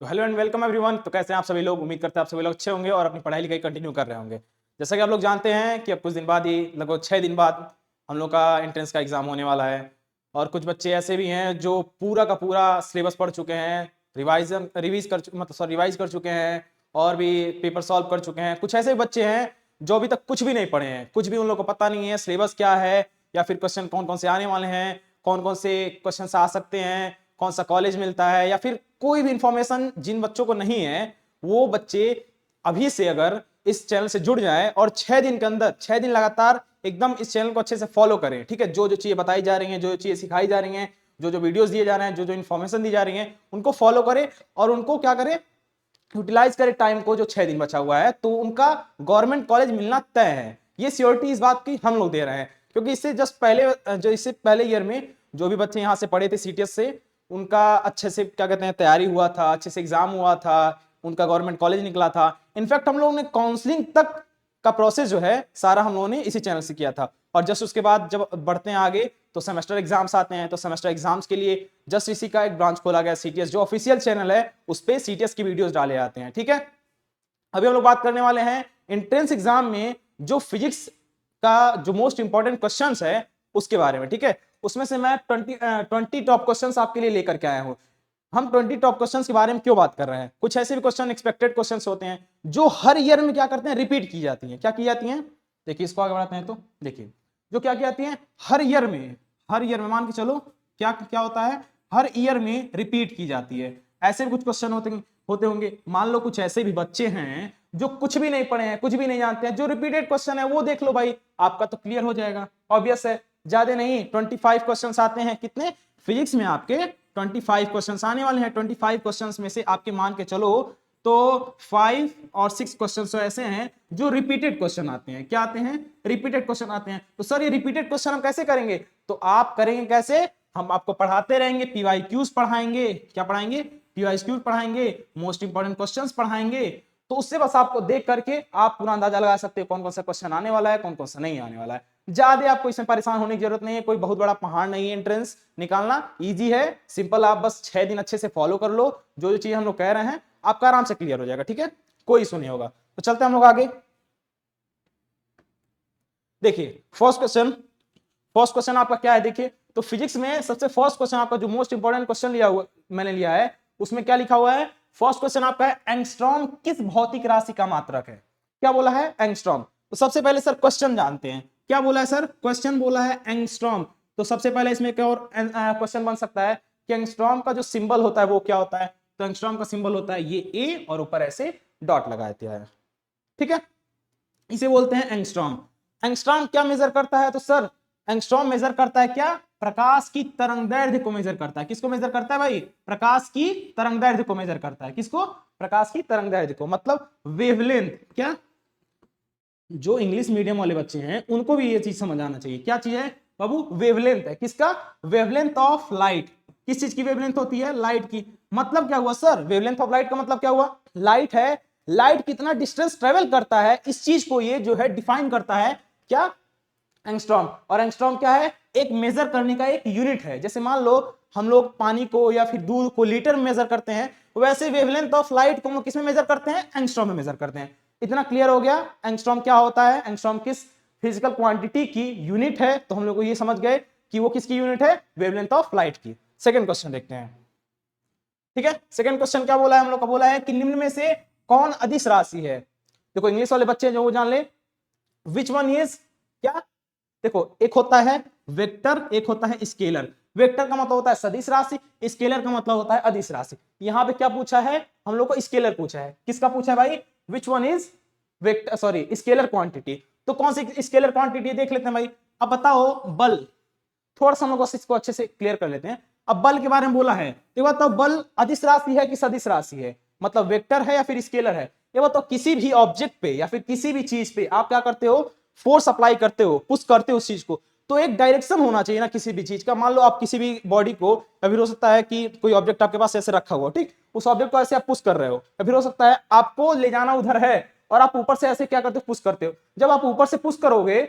तो hello and welcome everyone. तो कैसे हैं आप सभी लोग? उम्मीद करते हैं आप सभी लोग अच्छे होंगे और अपनी पढ़ाई लिखाई कंटिन्यू कर रहे होंगे। जैसा कि आप लोग जानते हैं कि अब कुछ दिन बाद ही लगभग 6 दिन बाद हम लोग का एंट्रेंस का एग्जाम होने वाला है। और कुछ बच्चे ऐसे भी हैं जो पूरा का पूरा सिलेबस पढ़ चुके हैं, रिवाइज कर चुके हैं और भी पेपर सॉल्व कर चुके हैं। कुछ ऐसे बच्चे हैं जो अभी तक कुछ भी नहीं पढ़े हैं, कुछ भी उन लोग को पता नहीं है सिलेबस क्या है या फिर क्वेश्चन कौन कौन से आने वाले हैं, कौन कौन से क्वेश्चन आ सकते हैं, कौन सा कॉलेज मिलता है, या फिर कोई भी इंफॉर्मेशन जिन बच्चों को नहीं है। वो बच्चे अभी से अगर इस चैनल से जुड़ जाएं और 6 दिन के अंदर 6 दिन लगातार एकदम इस चैनल को अच्छे से फॉलो करें, ठीक है। जो जो चीजें बताई जा रही हैं, जो जो चीजें सिखाई जा रही हैं, जो जो वीडियोस दिए जा रहे हैं, जो जो इन्फॉर्मेशन दी जा रही है, उनको फॉलो करें और उनको क्या करें, यूटिलाइज करें टाइम को। जो 6 दिन बचा हुआ है तो उनका गवर्नमेंट कॉलेज मिलना तय है। ये श्योरिटी इस बात की हम लोग दे रहे हैं, क्योंकि इससे जस्ट पहले जो इससे पहले ईयर में जो भी बच्चे यहाँ से पढ़े थे सीटीएस से, उनका अच्छे से क्या कहते हैं तैयारी हुआ था, अच्छे से एग्जाम हुआ था, उनका गवर्नमेंट कॉलेज निकला था। इनफैक्ट हम लोगों ने काउंसलिंग तक का प्रोसेस जो है सारा हम लोगों ने इसी चैनल से किया था। और जस्ट उसके बाद जब बढ़ते हैं आगे तो सेमेस्टर एग्जाम्स आते हैं, तो सेमेस्टर एग्जाम्स के लिए जस्ट इसी का एक ब्रांच खोला गया सीटीएस, जो ऑफिशियल चैनल है उस पे सीटीएस की वीडियोस डाले जाते हैं, ठीक है। अभी हम लोग बात करने वाले हैं एंट्रेंस एग्जाम में जो फिजिक्स का जो मोस्ट इंपॉर्टेंट क्वेश्चंस है उसके बारे में, ठीक है। उसमें से मैं 20 टॉप क्वेश्चंस आपके लिए लेकर के आया हूं। हम 20 टॉप क्वेश्चंस के बारे में क्यों बात कर रहे हैं? कुछ ऐसे भी क्वेश्चन एक्सपेक्टेड क्वेश्चंस होते हैं जो हर ईयर में क्या करते हैं, रिपीट की जाती है। क्या की जाती है? देखिए, इसको आगे बढ़ाते हैं तो देखिए, जो क्या की जाती है हर ईयर में मान के चलो क्या क्या होता है, हर ईयर में रिपीट की जाती है। ऐसे भी कुछ क्वेश्चन होते होंगे। मान लो कुछ ऐसे भी बच्चे हैं जो कुछ भी नहीं पढ़े हैं, कुछ भी नहीं जानते हैं, जो रिपीटेड क्वेश्चन है वो देख लो भाई, आपका तो क्लियर हो जाएगा। ऑब्वियस है, ज्यादा नहीं 25 क्वेश्चंस आते हैं। कितने? फिजिक्स में आपके 25 क्वेश्चंस आने वाले हैं। 25 क्वेश्चंस में से आपके मान के चलो तो 5 और 6 क्वेश्चंस ऐसे हैं जो रिपीटेड क्वेश्चन आते हैं। क्या आते हैं? रिपीटेड क्वेश्चन आते हैं। तो सर ये रिपीटेड क्वेश्चन हम कैसे करेंगे? तो आप करेंगे कैसे? हम आपको पढ़ाते रहेंगे, पीवाईक्यूज पढ़ाएंगे। क्या पढ़ाएंगे? पीवाईक्यूज पढ़ाएंगे, मोस्ट इंपॉर्टेंट क्वेश्चंस पढ़ाएंगे। तो उससे बस आपको देख करके आप पूरा अंदाजा लगा सकते हो कौन कौन सा क्वेश्चन आने वाला है, कौन कौन सा नहीं आने वाला है। ज्यादा आपको इसमें परेशान होने की जरूरत नहीं है, कोई बहुत बड़ा पहाड़ नहीं है। एंट्रेंस निकालना इजी है, सिंपल। आप बस 6 दिन अच्छे से फॉलो कर लो, जो जो चीज हम लोग कह रहे हैं आपका आराम से क्लियर हो जाएगा, ठीक है। कोई इशू नहीं होगा। तो चलते हैं हम लोग आगे। देखिए फर्स्ट क्वेश्चन आपका क्या है? देखिए, तो फिजिक्स में सबसे फर्स्ट क्वेश्चन आपका जो मोस्ट इंपॉर्टेंट क्वेश्चन मैंने लिया है, उसमें क्या लिखा हुआ है? फर्स्ट क्वेश्चन आपका है, एंगस्ट्रॉम किस भौतिक राशि का मात्रक है? क्या बोला है? एंगस्ट्रॉम। तो सबसे पहले सर क्वेश्चन जानते हैं। क्या बोला है सर? क्वेश्चन बोला है एंगस्ट्रॉम। तो सबसे पहले इसमें क्या और क्वेश्चन बन सकता है कि एंगस्ट्रॉम का जो सिंबल होता है वो क्या होता है? तो एंगस्ट्रॉम का सिंबल होता है ये ए और ऊपर ऐसे डॉट लगा दिया है, ठीक है। इसे बोलते हैं एंगस्ट्रॉम। एंगस्ट्रॉम क्या मेजर करता है? तो सर एंगस्ट्रॉम मेजर करता है क्या? प्रकाश की तरंगदैर्घ्य को मेजर करता है। किसको मेजर करता है भाई? प्रकाश की तरंगदैर्घ्य को मेजर करता है। किसको? प्रकाश की तरंगदैर्घ्य को, मतलब वेवलेंथ। क्या? जो इंग्लिश मीडियम वाले बच्चे हैं उनको भी ये चीज समझ आना चाहिए। क्या चीज है बाबू? वेवलेंथ है। किसका? Wavelength of light. किस चीज की वेवलेंथ होती है? लाइट की। मतलब क्या हुआ सर? वेवलेंथ ऑफ लाइट का मतलब क्या हुआ? लाइट है, लाइट कितना डिस्टेंस ट्रेवल करता है, इस चीज को ये जो है डिफाइन करता है। क्या? एंगस्ट्रॉम। और एंगस्ट्रॉम क्या है? एक मेजर करने का एक यूनिट है। जैसे मान लो हम लोग पानी को या फिर दूध को लीटर में मेजर करते हैं, वैसे वेवलेंथ ऑफ लाइट को हम लोग किसमें मेजर करते हैं? एंगस्ट्रॉम में मेजर करते हैं। इतना क्लियर हो गया एंगस्ट्रॉम क्या होता है? एंगस्ट्रॉम किस फिजिकल क्वांटिटी की यूनिट है? तो हम लोग को ये समझ गए कि वो किसकी यूनिट है? वेवलेंथ ऑफ लाइट की। सेकंड क्वेश्चन देखते हैं, ठीक है। सेकंड क्वेश्चन क्या बोला है हम लोग का? बोला है कि निम्न में से कौन अदिश राशि है? देखो इंग्लिश वाले बच्चे जो वो जान ले, विच वन इज क्या? देखो एक होता है वेक्टर, एक होता है स्केलर। वेक्टर का मतलब होता है सदिश राशि, स्केलर का मतलब होता है अदिश राशि। यहां पे क्या पूछा है हम लोग को? स्केलर पूछा है। किसका पूछा है भाई? Which one is vector, sorry scalar quantity. तो कौन सी स्केलर क्वांटिटी देख लेते हैं भाई। अब बताओ बल, थोड़ा सा हम लोग इसको अच्छे से क्लियर कर लेते हैं। अब बल के बारे में बोला है, तो बताओ बल अदिश राशि है कि सदिश राशि है? मतलब वेक्टर है या फिर स्केलर है? ये बताओ किसी भी ऑब्जेक्ट पे या फिर किसी भी चीज पे आप क्या करते हो? फोर्स अप्लाई करते हो, पुश करते हो उस चीज को, तो एक डायरेक्शन होना चाहिए ना किसी भी चीज का। मान लो आप किसी भी बॉडी को, कभी हो सकता है कि कोई ऑब्जेक्ट आपके पास ऐसे रखा हुआ, ठीक, उस ऑब्जेक्ट को ऐसे आप पुश कर रहे हो, कभी हो सकता है आपको ले जाना उधर है और आप ऊपर से ऐसे क्या करते हो? पुश करते हो। जब आप ऊपर से पुश करोगे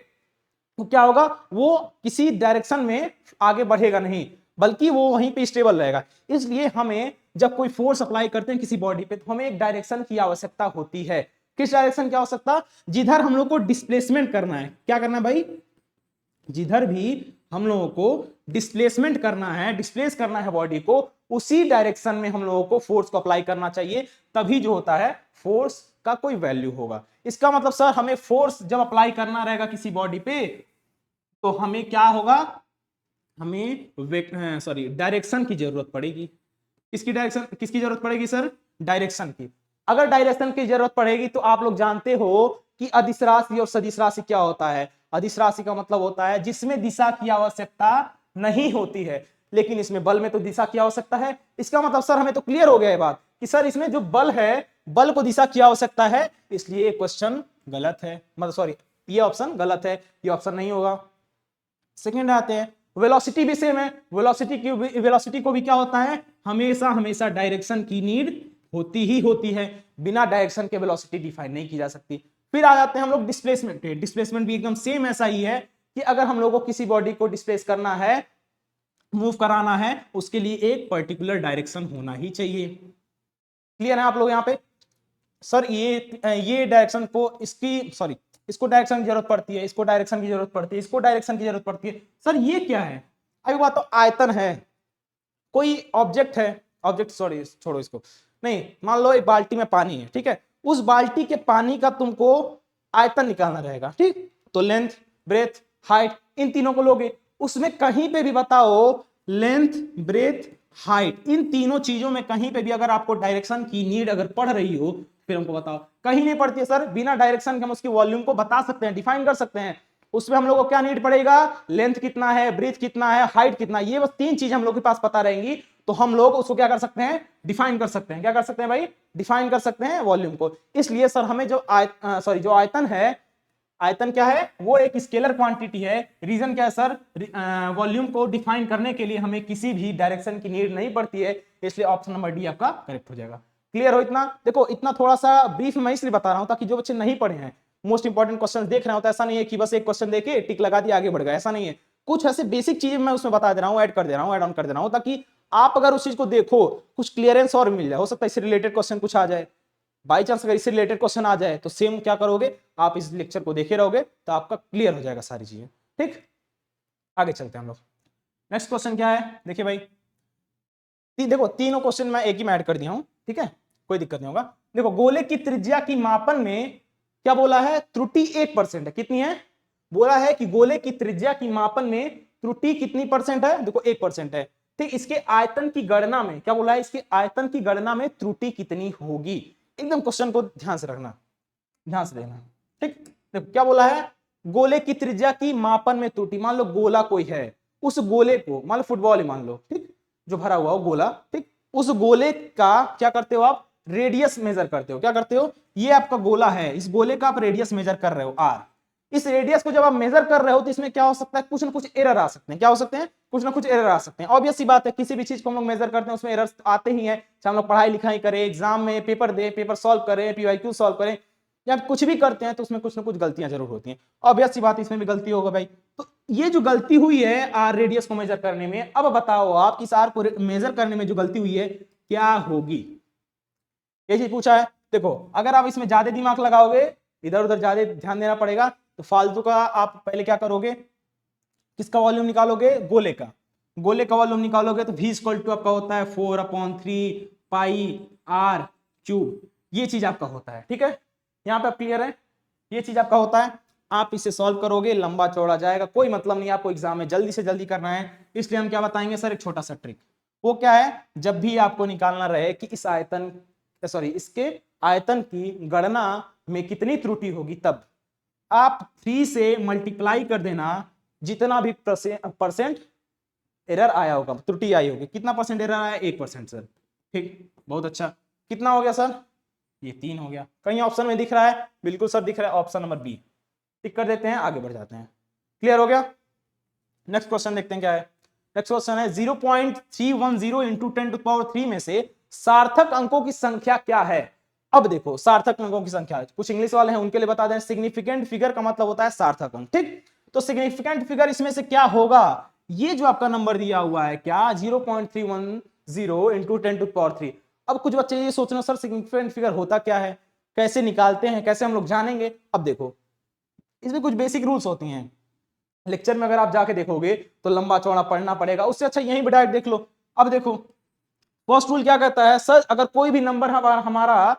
तो क्या होगा? वो किसी डायरेक्शन में आगे बढ़ेगा नहीं, बल्कि वो वहीं पे स्टेबल रहेगा। इसलिए हमें जब कोई फोर्स अप्लाई करते हैं किसी बॉडी पे तो हमें एक डायरेक्शन की आवश्यकता होती है। किस डायरेक्शन की आवश्यकता? जिधर हम लोग को डिस्प्लेसमेंट करना है। क्या करना है भाई? जिधर भी हम लोगों को डिस्प्लेसमेंट करना है, डिस्प्लेस करना है बॉडी को, उसी डायरेक्शन में हम लोगों को फोर्स को अप्लाई करना चाहिए, तभी जो होता है फोर्स का कोई वैल्यू होगा। इसका मतलब सर हमें फोर्स जब अप्लाई करना रहेगा किसी बॉडी पे तो हमें क्या होगा? हमें डायरेक्शन की जरूरत पड़ेगी। किसकी डायरेक्शन, किसकी जरूरत पड़ेगी सर? डायरेक्शन की। अगर डायरेक्शन की जरूरत पड़ेगी तो आप लोग जानते हो कि अदिश राशि और सदिश राशि क्या होता है। अदिश राशि का मतलब होता है जिसमें दिशा की आवश्यकता नहीं होती है, लेकिन इसमें बल में तो दिशा की आवश्यकता है। इसका मतलब सर हमें तो क्लियर हो गया है बात कि सर इसमें जो बल है, बल को दिशा की आवश्यकता है, इसलिए क्वेश्चन गलत है, मतलब सॉरी ये ऑप्शन गलत है, ये ऑप्शन नहीं होगा। सेकेंड आते हैं, वेलोसिटी भी सेम है। वेलोसिटी को भी क्या होता है? हमेशा हमेशा डायरेक्शन की नीड होती ही होती है। बिना डायरेक्शन के वेलोसिटी डिफाइन नहीं की जा सकती। फिर आ जाते हैं हम लोग डिस्प्लेसमेंट पे। डिस्प्लेसमेंट भी एकदम सेम ऐसा ही है कि अगर हम लोगों को किसी बॉडी को डिस्प्लेस करना है, मूव कराना है, उसके लिए एक पर्टिकुलर डायरेक्शन होना ही चाहिए। क्लियर है आप लोग यहाँ पे? सर ये डायरेक्शन को इसको डायरेक्शन की जरूरत पड़ती है, इसको डायरेक्शन की जरूरत पड़ती है, इसको डायरेक्शन की जरूरत पड़ती है। सर ये क्या है? अभी बात तो आयतन है, कोई ऑब्जेक्ट है, ऑब्जेक्ट सॉरी छोड़ो इसको, नहीं मान लो एक बाल्टी में पानी है, ठीक है, उस बाल्टी के पानी का तुमको आयतन निकालना रहेगा, ठीक, तो लेंथ, ब्रेथ, हाइट, इन तीनों को लोगे। उसमें कहीं पे भी बताओ लेंथ, ब्रेथ, हाइट, इन तीनों चीजों में कहीं पे भी अगर आपको डायरेक्शन की नीड अगर पड़ रही हो फिर हमको बताओ। कहीं नहीं पड़ती है सर। बिना डायरेक्शन के हम उसकी वॉल्यूम को बता सकते हैं, डिफाइन कर सकते हैं। उसमें हम लोग को क्या नीड पड़ेगा? लेंथ कितना है, ब्रीथ कितना है, हाइट कितना, ये बस तीन चीज हम लोग के पास पता रहेंगी तो हम लोग उसको क्या कर सकते हैं? डिफाइन कर सकते हैं। क्या कर सकते हैं भाई? डिफाइन कर सकते हैं वॉल्यूम को। इसलिए सर हमें जो आयतन है, आयतन क्या है? वो एक स्केलर क्वांटिटी है। रीजन क्या है सर? वॉल्यूम को डिफाइन करने के लिए हमें किसी भी डायरेक्शन की नीड नहीं पड़ती है, इसलिए ऑप्शन नंबर डी आपका करेक्ट हो जाएगा। क्लियर हो इतना? देखो इतना थोड़ा सा ब्रीफ में इसलिए बता रहा हूं ताकि जो बच्चे नहीं पढ़े हैं, मोस्ट इंपॉर्टेंट क्वेश्चन देख रहे हो, तो ऐसा नहीं है कि बस एक क्वेश्चन देके टिक लगा दिया आगे बढ़ गया, ऐसा नहीं है। कुछ ऐसे बेसिक चीजें मैं उसमें बता दे रहा हूं, ऐड कर दे रहा हूं, ऐड ऑन कर दे रहा हूं, ताकि आप अगर उस चीज को देखो कुछ क्लियरेंस और मिल जाए। हो सकता है इससे रिलेटेड क्वेश्चन कुछ आ जाए, बाई चांस अगर इससे रिलेटेड क्वेश्चन आ जाए तो सेम क्या करोगे आप? इस लेक्चर को देखे रहोगे तो आपका क्लियर हो जाएगा सारी चीजें। ठीक, आगे चलते हैं हम लोग। नेक्स्ट क्वेश्चन क्या है? देखिए भाई, देखो तीनों क्वेश्चन मैं एक ही में ऐड कर दिया हूं, ठीक है, कोई दिक्कत नहीं होगा। देखो गोले की त्रिज्या की मापन में क्या बोला है? त्रुटि 1% है। कितनी है? बोला है कि गोले की त्रिज्या की मापन में त्रुटि कितनी परसेंट है? देखो 1% है। ठीक, इसके आयतन की गणना में क्या बोला है? इसके आयतन की गणना में त्रुटि कितनी होगी? एकदम क्वेश्चन को ध्यान से रखना, ध्यान से देना। ठीक, देखो क्या बोला है? गोले की त्रिज्या की मापन में त्रुटि। मान लो गोला कोई है, उस गोले को मान लो फुटबॉल ही मान लो, ठीक, जो भरा हुआ हो गोला, ठीक, उस गोले का क्या करते हो आप? रेडियस मेजर करते हो। क्या करते हो? ये आपका गोला है, इस गोले का आप रेडियस मेजर कर रहे हो आर। इस रेडियस को जब आप मेजर कर रहे हो तो इसमें क्या हो सकता है? कुछ ना कुछ एरर आ सकते हैं। क्या हो सकते हैं? कुछ ना कुछ एरर आ सकते हैं। ऑब्वियस सी बात है, किसी भी चीज को हम लोग मेजर करते हैं उसमें एरर्स आते ही हैं। चाहे हम लोग पढ़ाई लिखाई करें, एग्जाम में पेपर दे, पेपर सॉल्व करें, पीवाईक्यू सॉल्व करें, या कुछ भी करते हैं तो उसमें कुछ ना कुछ गलतियां जरूर होती हैं। ऑब्वियस सी बात है, इसमें भी गलती होगा भाई। तो ये जो गलती हुई है आर रेडियस को मेजर करने में, अब बताओ आप इस आर को मेजर करने में जो गलती हुई है क्या होगी? ये चीज पूछा है। देखो अगर आप इसमें ज्यादा दिमाग लगाओगे, इधर उधर ज्यादा ध्यान देना पड़ेगा, तो फालतू का आप पहले क्या करोगे? किसका वॉल्यूम निकालोगे? गोले का। गोले का वॉल्यूम निकालोगे तो v इक्वल टू आपका होता है 4/3 पाई आर क्यूब। ये चीज आपका होता है, ठीक है, यहाँ पे आप क्लियर है? ये चीज आपका होता है। आप इसे सॉल्व करोगे, लंबा चौड़ा जाएगा, कोई मतलब नहीं, आपको एग्जाम में जल्दी से जल्दी करना है, इसलिए हम क्या बताएंगे सर? एक छोटा सा ट्रिक। वो क्या है? जब भी आपको निकालना रहे कि इस आयतन इसके आयतन की गणना में कितनी त्रुटि होगी, तब आप 3 से मल्टीप्लाई कर देना जितना भी परसेंट एरर आया होगा, त्रुटि आई होगी। कितना परसेंट एरर आया? 1% सर। ठीक, बहुत अच्छा। कितना हो गया सर? ये 3 हो गया। कहीं ऑप्शन में दिख रहा है? बिल्कुल सर दिख रहा है, ऑप्शन नंबर बी टिक कर देते हैं, आगे बढ़ जाते हैं। क्लियर हो गया? नेक्स्ट क्वेश्चन देखते हैं क्या है। नेक्स्ट क्वेश्चन है 0.310 इंटू 10⁻³ में से सार्थक अंकों की संख्या क्या है? अब देखो सार्थक अंकों की संख्या, कुछ इंग्लिश वाले हैं उनके लिए बता दें, सिग्निफिकेंट फिगर का मतलब होता है सार्थक अंक। ठीक, तो सिग्निफिकेंट फिगर इसमें से क्या होगा? ये जो आपका नंबर दिया हुआ है क्या, 0 इंटू 10⁻³ अब कुछ बच्चे ये सोच रहे हो सर सिग्निफिकेंट फिगर होता क्या है, कैसे निकालते हैं, कैसे हम लोग जानेंगे। अब देखो इसमें कुछ बेसिक रूल्स होती हैं, लेक्चर में अगर आप जाके देखोगे तो लंबा चौड़ा पढ़ना पड़ेगा, उससे अच्छा यहीं पे डायरेक्ट देख लो। अब देखो फर्स्ट रूल क्या कहता है, सर अगर कोई भी नंबर हमारा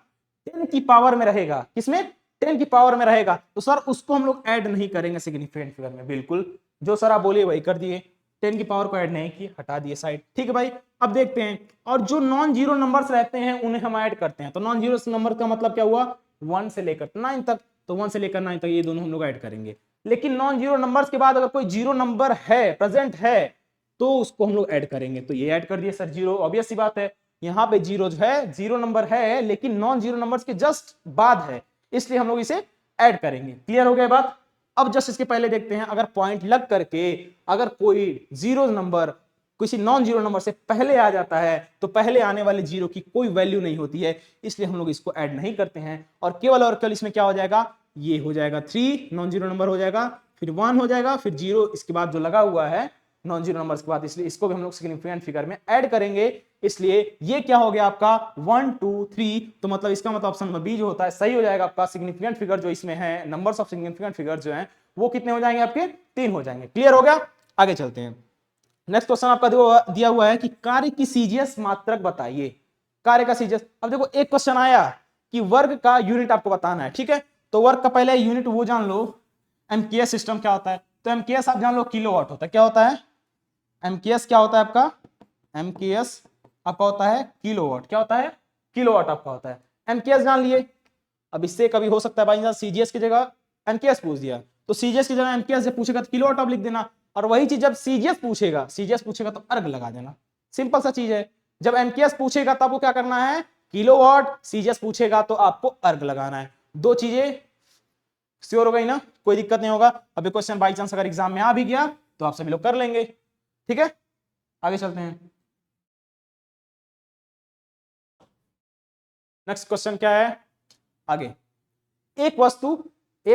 10 की पावर में रहेगा, किसमें 10 की पावर में रहेगा, तो सर उसको हम लोग ऐड नहीं करेंगे सिग्निफिकेंट फिगर में। बिल्कुल जो सर आप बोलिए वही कर दिए, 10 की पावर को ऐड नहीं की, हटा दिए साइड। ठीक है भाई, अब देखते हैं, और जो नॉन जीरो नंबर्स रहते हैं उन्हें हम ऐड करते हैं। तो नॉन जीरो नंबर का मतलब क्या हुआ, 1 से लेकर 9 तक, तो 1 से लेकर 9 तक ये दोनों हम लोग ऐड करेंगे। लेकिन नॉन जीरो नंबर्स के बाद अगर कोई जीरो नंबर है, प्रेजेंट है, तो उसको हम लोग ऐड करेंगे। तो ये ऐड कर दिए सर जीरो, ऑब्वियस सी बात है, यहाँ पे जीरो जो है जीरो नंबर है लेकिन नॉन जीरो नंबर्स के जस्ट बाद है, इसलिए हम लोग इसे ऐड करेंगे। क्लियर हो गया बात। अब जस्ट इसके पहले देखते हैं, अगर पॉइंट लग करके अगर कोई जीरो नंबर किसी नॉन जीरो नंबर से पहले आ जाता है तो पहले आने वाले जीरो की कोई वैल्यू नहीं होती है, इसलिए हम लोग इसको ऐड नहीं करते हैं। और केवल इसमें क्या हो जाएगा, ये हो जाएगा 3 नॉन जीरो नंबर हो जाएगा, फिर 1 हो जाएगा, फिर 0 इसके बाद जो लगा हुआ है नॉन जीरो नंबर्स के बाद, इसलिए इसको भी हम लोग सिग्निफिकेंट फिगर में ऐड करेंगे। इसलिए ये क्या हो गया आपका 1 2 3, तो मतलब इसका मतलब ऑप्शन नंबर बी जो होता है सही हो जाएगा आपका। सिग्निफिकेंट फिगर जो इसमें है, नंबर्स ऑफ सिग्निफिकेंट फिगर जो है वो कितने हो जाएंगे आपके, 3 हो जाएंगे। क्लियर हो गया, आगे चलते हैं। नेक्स्ट क्वेश्चन आपका दिया हुआ है कि कार्य की सीजीएस मात्रक बताइए। कार्य का सीजीएस, अब देखो एक क्वेश्चन आया कि वर्ग का यूनिट आपको बताना है, ठीक है, तो वर्ग का पहले यूनिट वो जान लो, एमकेएस सिस्टम क्या होता है, तो एमकेएस आप जान लो किलोवाट होता है। क्या होता है एमकेएस, क्या होता है आपका एमकेएस आपका होता है किलोवाट, क्या होता है किलोवाट आपका होता है। एमकेएस जान लिए, अब इससे कभी हो सकता है बाई चांस सीजीएस की जगह एमकेएस पूछ दिया, तो सीजीएस की जगह एमकेएस जब पूछेगा तो किलोवाट आप लिख देना, और वही चीज जब सीजीएस पूछेगा तो अर्ग लगा देना। सिंपल सा चीज है, जब एमकेएस पूछेगा तब वो क्या करना है किलोवाट, सीजीएस पूछेगा तो आपको अर्ग लगाना है। दो चीजें श्योर हो गई ना, कोई दिक्कत नहीं होगा। अब क्वेश्चन बाई चांस अगर एग्जाम में आ भी गया तो आप सभी लोग कर लेंगे। ठीक है, आगे चलते हैं। नेक्स्ट क्वेश्चन क्या है आगे, एक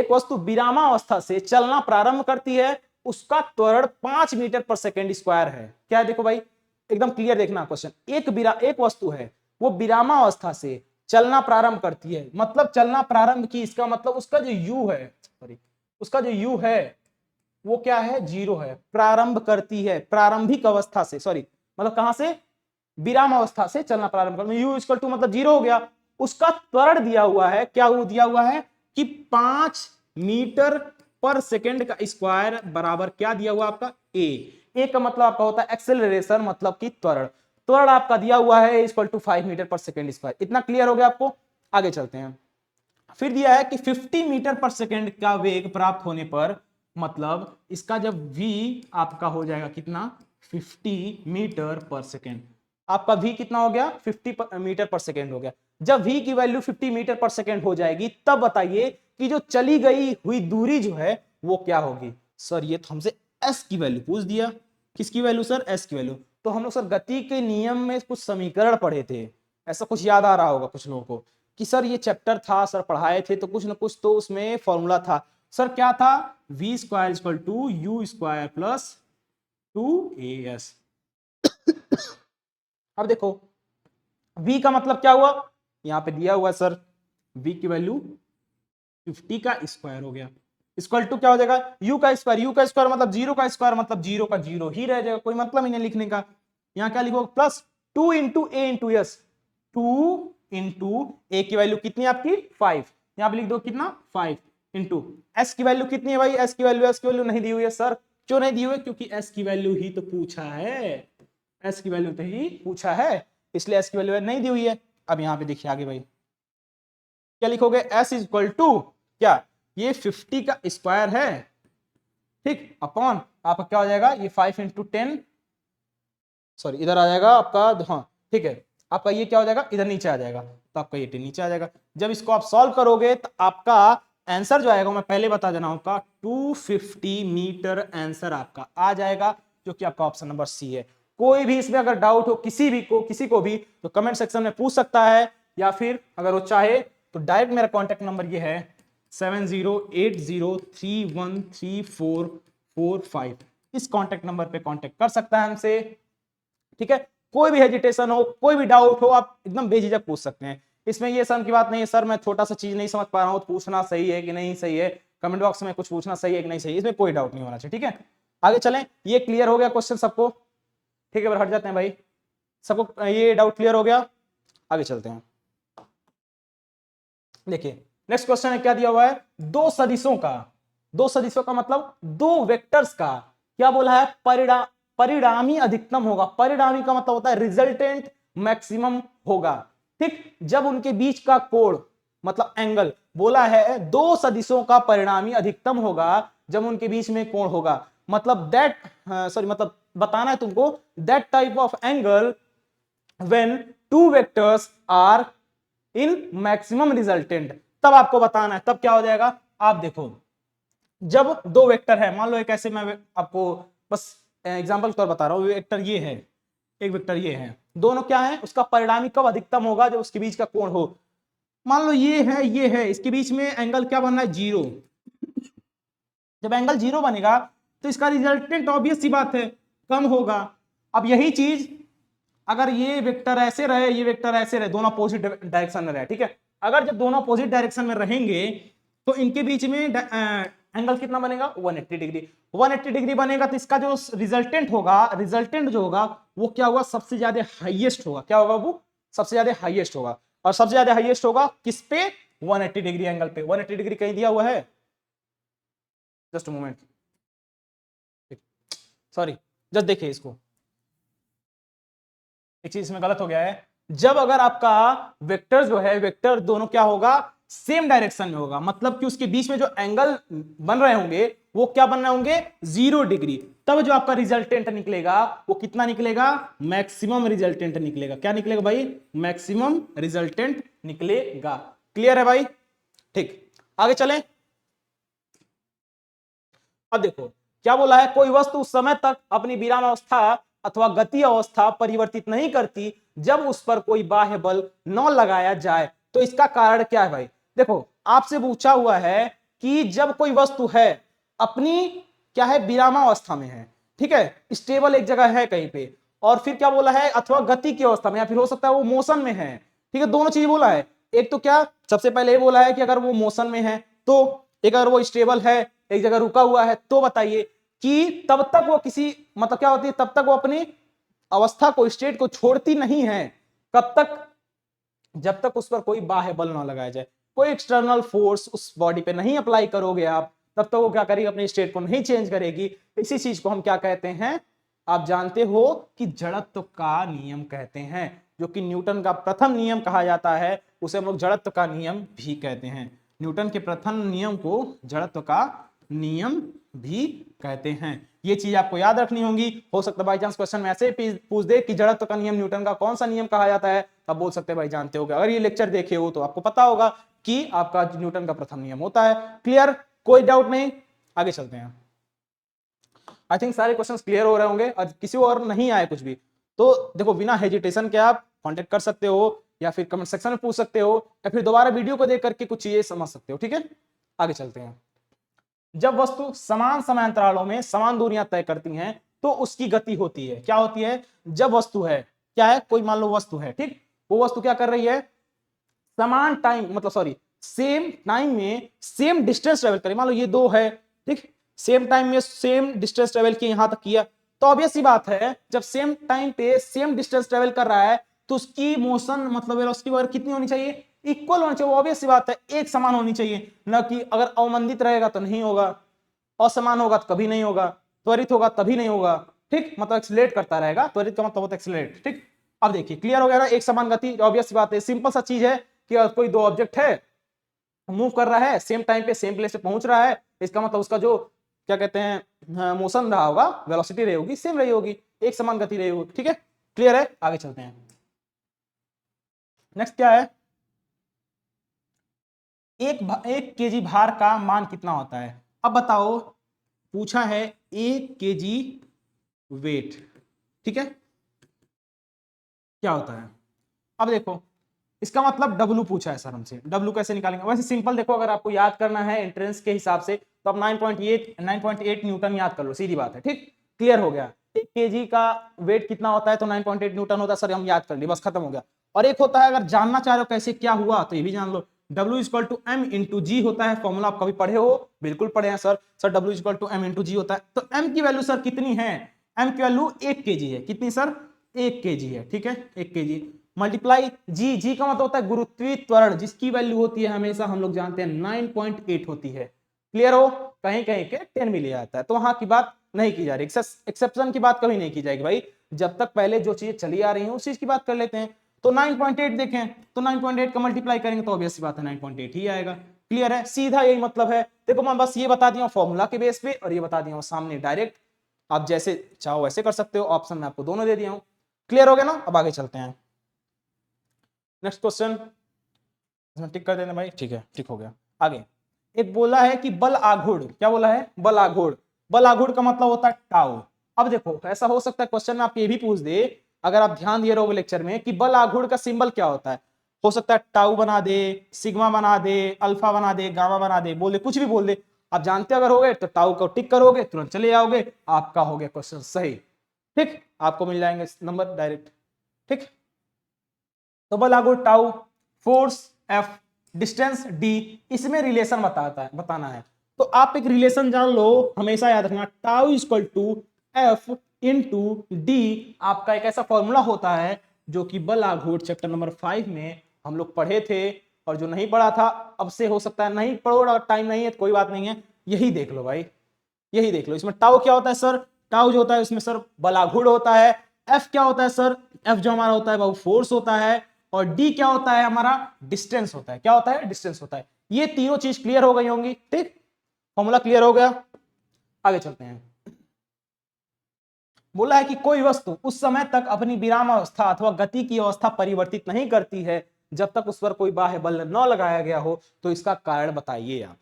वस्तु विरामावस्था से चलना प्रारंभ करती है, उसका त्वरण 5 मीटर पर सेकेंड स्क्वायर है। क्या है देखो भाई, एकदम क्लियर देखना क्वेश्चन, एक वस्तु है वो विरामावस्था से चलना प्रारंभ करती है, मतलब चलना प्रारंभ की, इसका मतलब उसका जो यू है, सॉरी उसका जो यू है वो क्या है, 0 है। प्रारंभ करती है प्रारंभिक अवस्था से, सॉरी मतलब कहां से, विराम अवस्था से चलना प्रारंभ कर, यू इक्वल टू मतलब 0 हो गया। उसका त्वरण दिया हुआ है, क्या वो दिया हुआ है कि 5 मीटर पर सेकेंड का स्क्वायर बराबर क्या दिया हुआ आपका ए का मतलब आपका होता है एक्सेलरेशन, मतलब कि त्वरण आपका दिया हुआ है इक्वल टू 5 मीटर पर सेकेंड स्क्वायर। इतना क्लियर हो गया आपको, आगे चलते हैं। फिर दिया है कि 50 मीटर पर सेकेंड का वेग प्राप्त होने पर, मतलब इसका जब v आपका हो जाएगा कितना 50 मीटर पर सेकेंड, आपका v कितना हो गया 50 मीटर पर सेकेंड हो गया। जब v की वैल्यू 50 मीटर पर सेकेंड हो जाएगी तब बताइए कि जो चली गई हुई दूरी जो है वो क्या होगी। सर ये तो हमसे s की वैल्यू पूछ दिया, किसकी वैल्यू सर, s की वैल्यू। तो हम लोग सर गति के नियम में कुछ समीकरण पढ़े थे, ऐसा कुछ याद आ रहा होगा कुछ लोगों को कि सर ये चैप्टर था सर पढ़ाए थे, तो कुछ ना कुछ तो उसमें फॉर्मूला था। सर क्या था, v square equal to u square plus 2as। अब देखो v का मतलब क्या हुआ, यहां पे दिया हुआ सर v की वैल्यू 50 का स्क्वायर हो गया, इक्वल टू क्या हो जाएगा u का स्क्वायर मतलब 0 का स्क्वायर मतलब 0 का 0 ही रह जाएगा, कोई मतलब ही नहीं लिखने का। यहां क्या लिखोगे प्लस 2 इंटू ए इंटू एस, 2 इंटू ए की वैल्यू कितनी आपकी 5, यहां पे लिख दो कितना 5 इंटू एस की वैल्यू कितनी है भाई, एस की वैल्यू नहीं दी हुई है सर। क्यों नहीं दी हुई है, क्योंकि एस की वैल्यू ही तो पूछा है, एस की वैल्यू तो ही पूछा है, इसलिए एस की वैल्यू नहीं दी हुई है। अब यहां पे देखिए आगे भाई क्या लिखोगे, एस इज इक्वल टू क्या, ये 50 का स्क्वायर है, ठीक, अपॉन आपका क्या हो जाएगा ये 5 इंटू 10, सॉरी इधर आ जाएगा आपका, हाँ ठीक है, आपका ये क्या हो जाएगा इधर नीचे आ जाएगा, तो आपका ये 10 नीचे आ जाएगा। जब इसको आप सॉल्व करोगे तो आपका आंसर जो आएगा, मैं पहले बता देना आपका 250 मीटर आंसर आपका आ जाएगा, जो कि आपका ऑप्शन नंबर सी है। कोई भी इसमें अगर डाउट हो किसी को भी तो कमेंट सेक्शन में पूछ सकता है, या फिर अगर वो चाहे तो डायरेक्ट मेरा कॉन्टेक्ट नंबर ये है 7080313445, इस कॉन्टेक्ट नंबर पे कॉन्टेक्ट कर सकता है हमसे। ठीक है, कोई भी हेजिटेशन हो, कोई भी डाउट हो, आप एकदम बेझिझक पूछ सकते हैं। इसमें ये सर की बात नहीं है सर मैं छोटा सा चीज नहीं समझ पा रहा हूँ, पूछना सही है कि नहीं सही है, कमेंट बॉक्स में कुछ पूछना सही है कि नहीं सही है, इसमें कोई डाउट नहीं होना चाहिए। ठीक है, आगे चलें। ये क्लियर हो गया क्वेश्चन सबको? ठीक है, हट जाते हैं भाई, सबको ये डाउट क्लियर हो गया? आगे चलते हैं। देखिए नेक्स्ट क्वेश्चन है, क्या दिया हुआ है, दो सदिशों का मतलब दो वेक्टर्स का क्या बोला है, परिणामी अधिकतम होगा। परिणामी का मतलब होता है रिजल्टेंट मैक्सिमम होगा। ठीक, जब उनके बीच का कोण मतलब एंगल बोला है, दो सदिशों का परिणामी अधिकतम होगा जब उनके बीच में कोण होगा। मतलब मतलब बताना है तुमको, that type of angle when two vectors are in maximum resultant, तब आपको बताना है, तब क्या हो जाएगा। आप देखो, जब दो वेक्टर है, मान लो एक ऐसे, मैं आपको बस एग्जांपल तौर बता रहा हूं, वेक्टर ये है, एक वेक्टर ये है, दोनों क्या है, उसका परिणामी कब अधिकतम होगा, जब उसके बीच का कोण हो। मान लो ये है, इसके बीच में एंगल क्या बनना है, 0। जब एंगल 0 बनेगा तो इसका रिजल्टेंट ऑब्वियस सी बात है कम होगा। अब यही चीज अगर ये वेक्टर ऐसे रहे, ये वेक्टर ऐसे रहे, दोनों अपोजिट डायरेक्शन में रहे, ठीक है, अगर जब दोनों अपोजिट डायरेक्शन में रहेंगे तो इनके बीच में एंगल कितना बनेगा, 180 डिग्री। 180 डिग्री बनेगा तो इसका जो रिजल्टेंट होगा, रिजल्टेंट जो होगा वो क्या होगा, सबसे ज्यादा हाईएस्ट होगा। क्या होगा वो, सबसे ज्यादा हाईएस्ट होगा। और सबसे ज्यादा हाईएस्ट होगा किस पे, 180 डिग्री एंगल पे। 180 डिग्री कहीं दिया हुआ है, जस्ट मोमेंट, सॉरी, जस्ट देखिए इसको, एक चीज इसमें गलत हो गया है। जब अगर आपका वेक्टर जो है, वेक्टर दोनों क्या होगा, सेम डायरेक्शन में होगा, मतलब कि उसके बीच में जो एंगल बन रहे होंगे वो क्या बन रहे होंगे, 0 डिग्री, तब जो आपका रिजल्टेंट निकलेगा वो कितना निकलेगा, मैक्सिमम रिजल्टेंट निकलेगा। क्या निकलेगा भाई, मैक्सिमम रिजल्टेंट निकलेगा। क्लियर है भाई? ठीक, आगे चलें। अब देखो क्या बोला है, कोई वस्तु उस समय तक अपनी विरामावस्था अथवा गति अवस्था परिवर्तित नहीं करती जब उस पर कोई बाह्य बल न लगाया जाए। तो इसका कारण क्या है भाई, देखो आपसे पूछा हुआ है कि जब कोई वस्तु है अपनी क्या है, विरामावस्था में है, ठीक है, स्टेबल एक जगह है कहीं पे, और फिर क्या बोला है, अथवा गति की अवस्था में, या फिर हो सकता है वो मोशन में है, ठीक है, दोनों चीज बोला है। एक तो क्या, सबसे पहले ये बोला है कि अगर वो मोशन में है तो, एक अगर वो स्टेबल है, एक जगह रुका हुआ है, तो बताइए कि तब तक वो किसी मतलब क्या होती है, तब तक वो अपनी अवस्था को, स्टेट को छोड़ती नहीं है। कब तक, जब तक उस पर कोई बाह्य बल ना लगाया जाए, कोई एक्सटर्नल फोर्स उस बॉडी पे नहीं अप्लाई करोगे आप, तब तक वो क्या करेगी, अपनी स्टेट को नहीं चेंज करेगी। इसी चीज को हम क्या कहते हैं, आप जानते हो कि जड़त्व का नियम कहते हैं, जो कि न्यूटन का प्रथम नियम कहा जाता है, उसे हम लोग जड़त्व का नियम भी कहते हैं। न्यूटन के प्रथम नियम को जड़त्व का नियम भी कहते हैं। ये चीज आपको याद रखनी होगी। हो सकता है बाई चांस क्वेश्चन में ऐसे पूछ दे कि जड़त्व का नियम न्यूटन का कौन सा नियम कहा जाता है, तब बोल सकते हैं भाई जानते होगे। अगर ये लेक्चर देखे हो तो आपको पता होगा कि आपका न्यूटन का प्रथम नियम होता है। क्लियर, कोई डाउट नहीं, आगे चलते हैं। आई थिंक सारे क्वेश्चंस क्लियर हो रहे होंगे, और किसी और नहीं आए कुछ भी तो देखो बिना हेजिटेशन के आप कांटेक्ट कर सकते हो, या फिर कमेंट सेक्शन में पूछ सकते हो, या फिर दोबारा वीडियो को देख करके कुछ चीजें समझ सकते हो। ठीक है, आगे चलते हैं। जब वस्तु समान समांतरालों में समान दूरियां तय करती हैं तो उसकी गति होती है। क्या होती है, जब वस्तु है, क्या है, कोई मान लो वस्तु है, ठीक, वो वस्तु क्या कर रही है, समान टाइम मतलब सॉरी सेम टाइम में सेम डिस्टेंस ट्रेवल करे। मान लो ये दो है, ठीक, सेम टाइम में सेम डिस्टेंस ट्रेवल किया, यहां तक किया, तो ऑब्वियस सी बात है जब सेम टाइम पे सेम डिस्टेंस ट्रेवल कर रहा है तो उसकी मोशन मतलब वेलोसिटी वगैरह कितनी होनी चाहिए, इक्वल होनी चाहिए। ऑब्वियस सी बात है, एक समान होनी चाहिए, न कि अगर अवमंदित रहेगा तो नहीं होगा, असमान होगा तो कभी नहीं होगा, त्वरित होगा तभी नहीं होगा, ठीक, मतलब एक्सीलरेट करता रहेगा, त्वरित का मतलब होता है एक्सीलरेट। ठीक, अब देखिए क्लियर हो गया ना, एक समान गति, ऑब्वियस सी बात है, सिंपल सा चीज है कि अगर कोई दो ऑब्जेक्ट है, मूव कर रहा है, सेम टाइम पे सेम प्लेस पे पहुंच रहा है, इसका मतलब उसका जो क्या कहते हैं मोशन रहा होगा, वेलोसिटी रही होगी, सेम रही होगी, एक समान गति रही होगी। ठीक है, क्लियर है, आगे चलते हैं। नेक्स्ट क्या है, एक केजी भार का मान कितना होता है। अब बताओ, पूछा है 1 केजी वेट, ठीक है, क्या होता है। अब देखो इसका मतलब W पूछा है सर हमसे, W कैसे निकालेंगे। वैसे सिंपल देखो, अगर आपको याद करना है एंट्रेंस के हिसाब से तो आप 9.8 न्यूटन याद कर लो, सीधी बात है। ठीक, क्लियर हो गया। 1 केजी का वेट कितना होता है, तो 9.8 न्यूटन होता है सर, हम याद कर लिए, बस खत्म हो गया। और एक होता है, अगर जानना चाह रहे हो कैसे क्या हुआ, तो ये भी जान लो, W equal to m into g होता है, फॉर्मूला आप कभी पढ़े हो, बिल्कुल पढ़े हैं sir, W equal to m into g होता है। तो m की वैल्यू सर कितनी है, m की वैल्यू 1 केजी है, कितनी सर, 1 केजी है, ठीक है, 1 केजी मल्टीप्लाई जी का मतलब होता है गुरुत्वीय त्वरण, जिसकी वैल्यू होती है हमेशा हम लोग जानते हैं 9.8 होती है। क्लियर हो, कहीं कहीं के 10 मिल जाता है, तो वहां की बात नहीं की जा रही, एक्सेप्शन की बात कभी नहीं की जाएगी भाई, जब तक पहले जो चीज चली आ रही है उस चीज की बात कर लेते हैं। तो 9.8 देखें, तो 9.8 का मल्टीप्लाई करेंगे तो ऑब्वियस सी बात है 9.8 ही आएगा। क्लियर है, सीधा यही मतलब है। देखो मैं बस ये बता दिया फॉर्मूला के बेस पे, और ये बता दिया सामने डायरेक्ट, आप जैसे चाहो वैसे कर सकते हो, ऑप्शन में आपको दोनों दे दिया हूं। क्लियर हो गया ना, अब आगे चलते हैं। नेक्स्ट क्वेश्चन टिक कर देना भाई, ठीक है, टिक हो गया। आगे एक बोला है कि बल आघूर्ण, क्या बोला है, बल आघूर्ण, बल आघूर्ण का मतलब होता है टाउ। अब देखो ऐसा हो सकता है क्वेश्चन में आप ये भी पूछ दे, अगर आप ध्यान दिए रहोगे लेक्चर में, कि बल आघूर्ण का सिंबल क्या होता है, हो सकता है टाउ बना दे, सिग्मा बना दे, अल्फा बना दे, गामा बना दे, बोल दे, कुछ भी बोल दे। आप जानते अगर हो गए तो टाउ को टिक करोगे, तुरंत चले जाओगे, आपका हो गया क्वेश्चन सही, ठीक, आपको मिल जाएंगे नंबर डायरेक्ट, ठीक। तो बल आघूर्ण tau, force F, distance D, इसमें रिलेशन बताना है। तो आप एक रिलेशन जान लो, हमेशा याद रखना, tau equal to F into d, आपका एक ऐसा फॉर्मूला होता है जो कि बल आघूर्ण चैप्टर नंबर 5 में हम लोग पढ़े थे, और जो नहीं पढ़ा था अब से हो सकता है नहीं पढ़ो, अगर टाइम नहीं है तो कोई बात नहीं है, यही देख लो भाई, यही देख लो। इसमें टाउ क्या होता है सर, टाउ जो होता है उसमें सर बल आघूर्ण होता है। एफ क्या होता है सर, एफ जो हमारा होता है वो फोर्स होता है। और डी क्या होता है हमारा, डिस्टेंस होता है, क्या होता है, डिस्टेंस होता है। ये तीनों चीज क्लियर हो गई होंगी, ठीक, फॉर्मूला क्लियर हो गया। आगे चलते हैं। बोला है कि कोई वस्तु उस समय तक अपनी विराम अवस्था अथवा गति की अवस्था परिवर्तित नहीं करती है जब तक उस पर कोई बाह्य बल न लगाया गया हो, तो इसका कारण बताइए आप,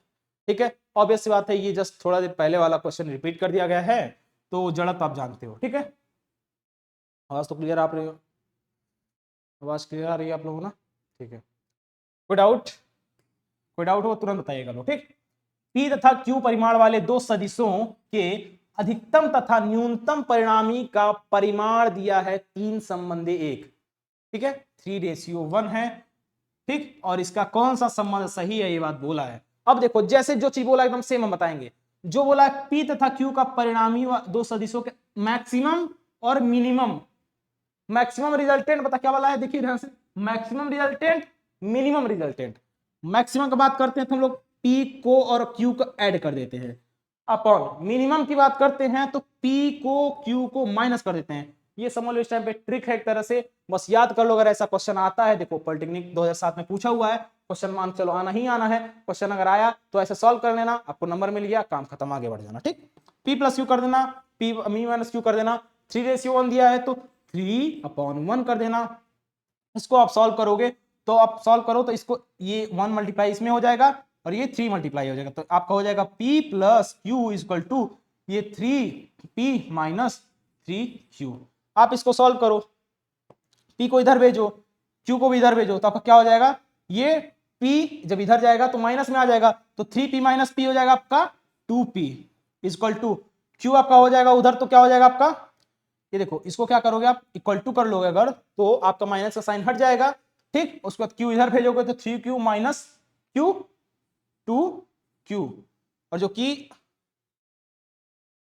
ठीक है। ऑब्वियस सी बात है, ये जस्ट थोड़ा देर पहले वाला क्वेश्चन रिपीट कर दिया गया है, तो जड़त्व आप जानते हो, ठीक है। आवाज तो क्लियर आप रही हो, आवाज क्लियर आ रही है आप लोगों ना, ठीक है। कोई डाउट, कोई डाउट हो तुरंत बताइएगा लोग, ठीक। पी तथा क्यू परिमाण वाले दो सदिशों के अधिकतम तथा न्यूनतम परिणामी का परिमाण दिया है 3:1, ठीक है, 3:1 है, ठीक। और इसका कौन सा संबंध सही है, ये बात बोला है। अब देखो जैसे जो चीज बोला एकदम सेम हम बताएंगे। जो बोला है पी तथा क्यू का परिणामी दो सदिशों के मैक्सिमम और मिनिमम, मैक्सिमम रिजल्टेंट पता क्या वाला है, देखिए ध्यान से, maximum resultant, minimum resultant. Maximum की बात करते हैं तो हम लोग पी को और क्यू को ऐड कर देते हैं, अपॉन मिनिमम की बात करते हैं तो पी को क्यू को माइनस कर देते हैं। ये समझ लो इस टाइम पे ट्रिक है एक तरह से, बस याद कर लो। अगर ऐसा क्वेश्चन आता है, देखो पॉलिटेक्निक 2007 में पूछा हुआ है क्वेश्चन, मान चलो आना ही आना है, क्वेश्चन अगर आया तो ऐसे सॉल्व कर लेना, आपको नंबर मिल गया, काम खत्म, आगे बढ़ जाना, ठीक। पी प्लस क्यू कर देना, पी मी माइनस क्यू कर देना, 3:1 दिया है तो 3/1 कर देना। इसको आप सॉल्व करोगे तो आप सॉल्व करो तो इसको ये 1 मल्टीप्लाई इसमें हो जाएगा और ये 3 मल्टीप्लाई हो जाएगा, तो आपका हो जाएगा P plus q equal to ये 3P माइनस 3Q। आप इसको सॉल्व करो, P को इधर भेजो, Q को भी इधर भेजो, तो आपका क्या हो जाएगा, ये P जब इधर जाएगा तो माइनस में आ जाएगा, तो 3P माइनस P हो जाएगा आपका 2P इक्वल टू Q आपका हो जाएगा उधर, तो क्या हो जाएगा आपका, ये देखो इसको क्या करोगे आप इक्वल टू कर लोगे अगर, तो आपका माइनस का साइन हट जाएगा, ठीक। उसके बाद क्यू इधर भेजोगे तो 3Q माइनस क्यू 2Q, और जो कि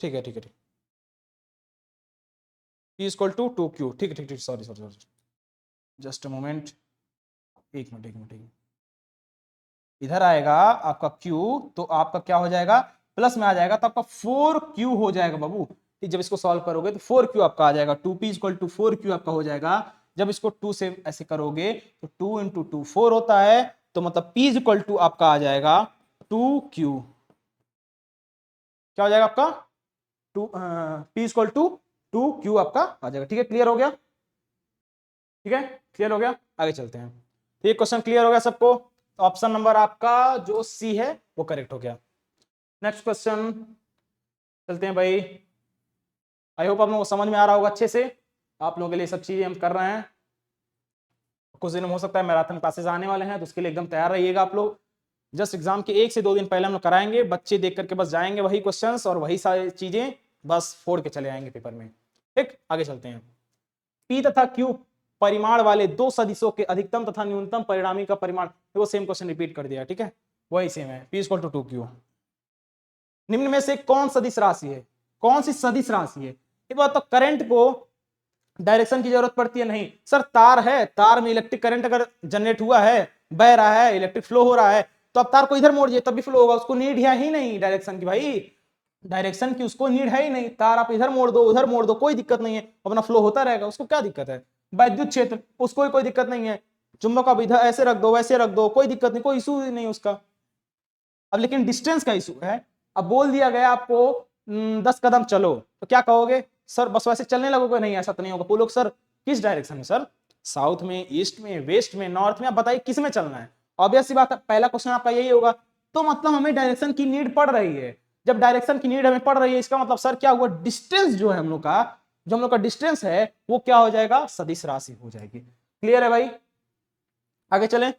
ठीक है, ठीक है, ठीक, P इक्वल टू 2Q, ठीक है, ठीक, ठीक, sorry sorry sorry, just a moment, एक मिनट एक मिनट एक मिनट, इधर आएगा आपका Q, तो आपका क्या हो जाएगा, प्लस में आ जाएगा, तो आपका 4Q हो जाएगा बाबू, ठीक। जब इसको सॉल्व करोगे तो 4Q आपका आ जाएगा, 2P इक्वल टू 4Q आपका हो जाएगा। जब इसको 2 से ऐसे करोगे तो 2 इंटू 2 4 होता है, तो मतलब P इक्वल टू आपका आ जाएगा 2Q, क्या हो जाएगा आपका 2 P इक्वल टू 2Q आपका आ जाएगा, ठीक है। क्लियर हो गया, ठीक है, क्लियर हो गया, आगे चलते हैं। ये क्वेश्चन क्लियर हो गया सबको, ऑप्शन नंबर आपका जो सी है वो करेक्ट हो गया। नेक्स्ट क्वेश्चन चलते हैं भाई। आई होप आप लोगों को समझ में आ रहा होगा अच्छे से, आप लोगों के लिए सब चीजें हम कर रहे हैं। कुछ दिन में हो सकता है मैराथन क्लासेस आने वाले हैं, तो उसके लिए एकदम तैयार रहिएगा आप लोग। जस्ट एग्जाम के 1 से 2 दिन पहले हम लोग कराएंगे, बच्चे देख करके बस जाएंगे वही क्वेश्चंस और वही सारी चीजें बस फोड़ के चले आएंगे पेपर में। ठीक, आगे चलते हैं। P तथा Q परिमाण वाले दो सदिशों के अधिकतम तथा न्यूनतम परिणामी का परिमाण, वो सेम क्वेश्चन रिपीट कर दिया, ठीक है, वही सेम है, P = 2Q। निम्न में से कौन सदिश राशि है, कौन सी सदिश राशि है? ये बात तो करंट को डायरेक्शन की जरूरत पड़ती है नहीं सर, तार है, तार में इलेक्ट्रिक करंट अगर जनरेट हुआ है, बह रहा है, इलेक्ट्रिक फ्लो हो रहा है, तो अब तार को इधर मोड़ दिए तब भी फ्लो होगा, उसको नीड है ही नहीं डायरेक्शन की, भाई डायरेक्शन की उसको नीड है ही नहीं, तार आप इधर मोड़ दो उधर मोड़ दो कोई दिक्कत नहीं है, अपना फ्लो होता रहेगा, उसको क्या दिक्कत है? वैद्युत क्षेत्र उसको कोई दिक्कत नहीं है, चुंबक अब इधर ऐसे रख दो वैसे रख दो कोई दिक्कत नहीं, कोई इशू नहीं उसका। अब लेकिन डिस्टेंस का इशू है, अब बोल दिया गया आपको 10 कदम चलो, तो क्या कहोगे सर? बस वैसे चलने लगोगे? नहीं, ऐसा तो नहीं होगा। बोलोगे सर किस डायरेक्शन में सर? साउथ में, ईस्ट में, वेस्ट में, नॉर्थ में? आप बताइए किस में चलना है? ऑब्वियस सी बात है, पहला क्वेश्चन आपका यही होगा। तो मतलब हमें डायरेक्शन की नीड पड़ रही है, जब डायरेक्शन की नीड हमें पड़ रही है, इसका मतलब सर क्या हुआ? डिस्टेंस जो है हम लोग का, जो हम लोग का डिस्टेंस है वो क्या हो जाएगा? सदिश राशि हो जाएगी। क्लियर है भाई? आगे चलें।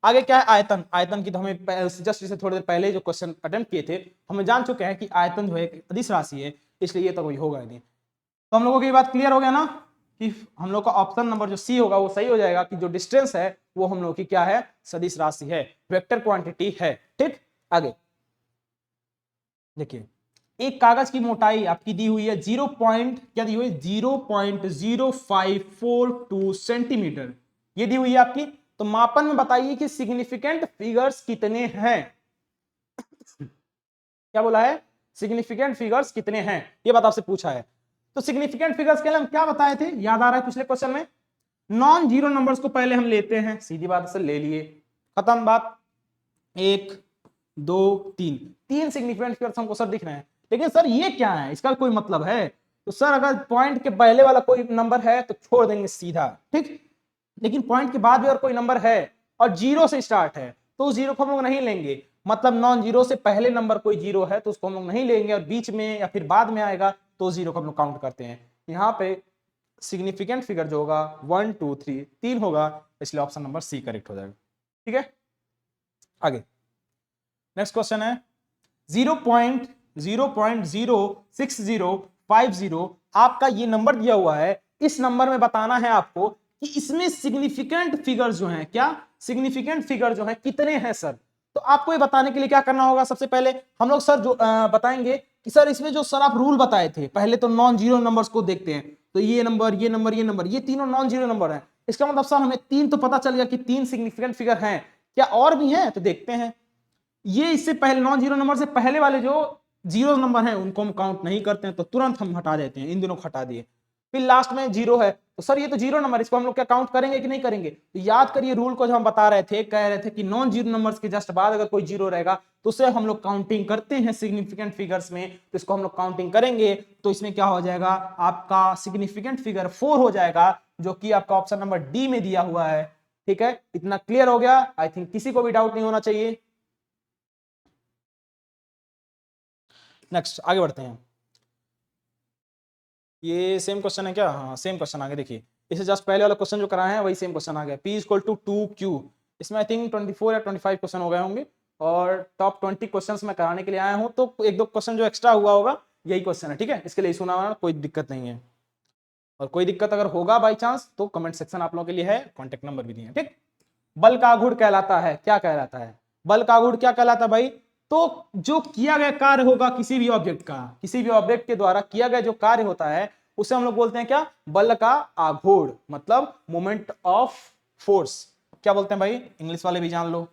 आगे क्या है? आयतन। आयतन की तो हमें जस्ट इसे थोड़ी देर पहले जो क्वेश्चन अटेम्प्ट किए थे, हमें जान चुके हैं कि आयतन जो है एक अदिश राशि है, इसलिए ये तो कोई होगा नहीं। तो हम लोगों की बात क्लियर हो गया ना कि हम लोग का ऑप्शन नंबर जो सी होगा वो सही हो जाएगा, कि जो डिस्टेंस है वो हम लोग की क्या है? सदिश राशि है, वेक्टर क्वांटिटी है। ठीक, आगे देखिए, एक कागज की मोटाई आपकी दी हुई है 0.0542 सेंटीमीटर, ये दी हुई है आपकी। तो मापन में बताइए कि सिग्निफिकेंट फिगर्स कितने हैं? क्या बोला है? सिग्निफिकेंट फिगर्स कितने हैं, ये बात आपसे पूछा है। तो सिग्निफिकेंट फिगर्स के लिए हम क्या बताए थे, याद आ रहा है पिछले क्वेश्चन में? नॉन जीरो नंबर्स को पहले हम लेते हैं, सीधी बात से ले लिए, खत्म बात। 1 2 3, 3 सिग्निफिकेंट फिगर्स हमको सर दिख रहे हैं, लेकिन सर ये क्या है, इसका कोई मतलब है? तो सर अगर पॉइंट के पहले वाला कोई नंबर है तो छोड़ देंगे सीधा, ठीक, लेकिन पॉइंट के बाद भी और कोई नंबर है और जीरो से स्टार्ट है तो उस जीरो को हम लोग नहीं लेंगे, मतलब नॉन जीरो से पहले नंबर कोई जीरो है तो उसको हम लोग नहीं लेंगे, और बीच में या फिर बाद में आएगा तो जीरो को हम लोग काउंट करते हैं। यहाँ पे सिग्निफिकेंट फिगर जो होगा 1 2 3 3 होगा, इसलिए ऑप्शन नंबर सी करेक्ट हो जाएगा। ठीक है, आगे नेक्स्ट क्वेश्चन है 0.06050, आपका ये नंबर दिया हुआ है, इस नंबर में बताना है आपको कि इसमें सिग्निफिकेंट फिगर जो है, क्या सिग्निफिकेंट फिगर जो है कितने हैं सर? तो आपको ये बताने के लिए क्या करना होगा? सबसे पहले हम लोग सर जो बताएंगे कि सर इसमें जो सर आप रूल बताए थे, पहले तो नॉन जीरो नंबर्स को देखते हैं, तो ये नंबर ये नंबर ये नंबर ये तीनों नॉन जीरो नंबर है, इसका मतलब सर हमें 3 तो पता चल गया कि 3 सिग्निफिकेंट फिगर हैं, क्या और भी हैं? तो देखते हैं। ये इससे पहले नॉन जीरो नंबर से पहले वाले जो जीरो नंबर हैं उनको हम काउंट नहीं करते हैं, तो तुरंत हम हटा देते हैं, इन दोनों को हटा दिए। फिर लास्ट में जीरो है, तो सर ये तो जीरो नंबर, इसको हम लोग क्या काउंट करेंगे कि नहीं करेंगे? तो याद करिए रूल को, जो हम बता रहे थे, कह रहे थे कि नॉन जीरो नंबर्स के जस्ट बाद अगर कोई जीरो रहेगा तो उसे हम लोग काउंटिंग करते हैं सिग्निफिकेंट फिगर्स में, तो इसको हम लोग काउंटिंग करेंगे, तो इसमें क्या हो जाएगा? आपका सिग्निफिकेंट फिगर 4 हो जाएगा, जो कि आपका ऑप्शन नंबर डी में दिया हुआ है। ठीक है, इतना क्लियर हो गया? आई थिंक किसी को भी डाउट नहीं होना चाहिए। नेक्स्ट आगे बढ़ते हैं। ये सेम क्वेश्चन है क्या? हाँ सेम क्वेश्चन आगे देखिए, इसे जस्ट पहले वाला क्वेश्चन जो कराए हैं वही सेम क्वेश्चन आ गया। P = 2Q, इसमें आई थिंक 24 या 25 क्वेश्चन हो गए होंगे, और टॉप 20 क्वेश्चंस मैं कराने के लिए आया हूँ, तो एक दो क्वेश्चन जो एक्स्ट्रा हुआ होगा यही क्वेश्चन है। ठीक है, इसके लिए सुना हुआ कोई दिक्कत नहीं है, और कोई दिक्कत अगर होगा बाई चांस तो कमेंट सेक्शन आप लोगों के लिए है, कॉन्टेक्ट नंबर भी दिए हैं। ठीक, बल का आघूर्ण कहलाता है, क्या कहलाता है? बल का आघूर्ण क्या कहलाता है भाई? तो जो किया गया कार्य होगा किसी भी ऑब्जेक्ट का, किसी भी ऑब्जेक्ट के द्वारा किया गया जो कार्य होता है उसे हम लोग बोलते हैं क्या? बल का आघूर्ण, मतलब मोमेंट ऑफ फोर्स। क्या बोलते हैं भाई? इंग्लिश वाले भी जान लो,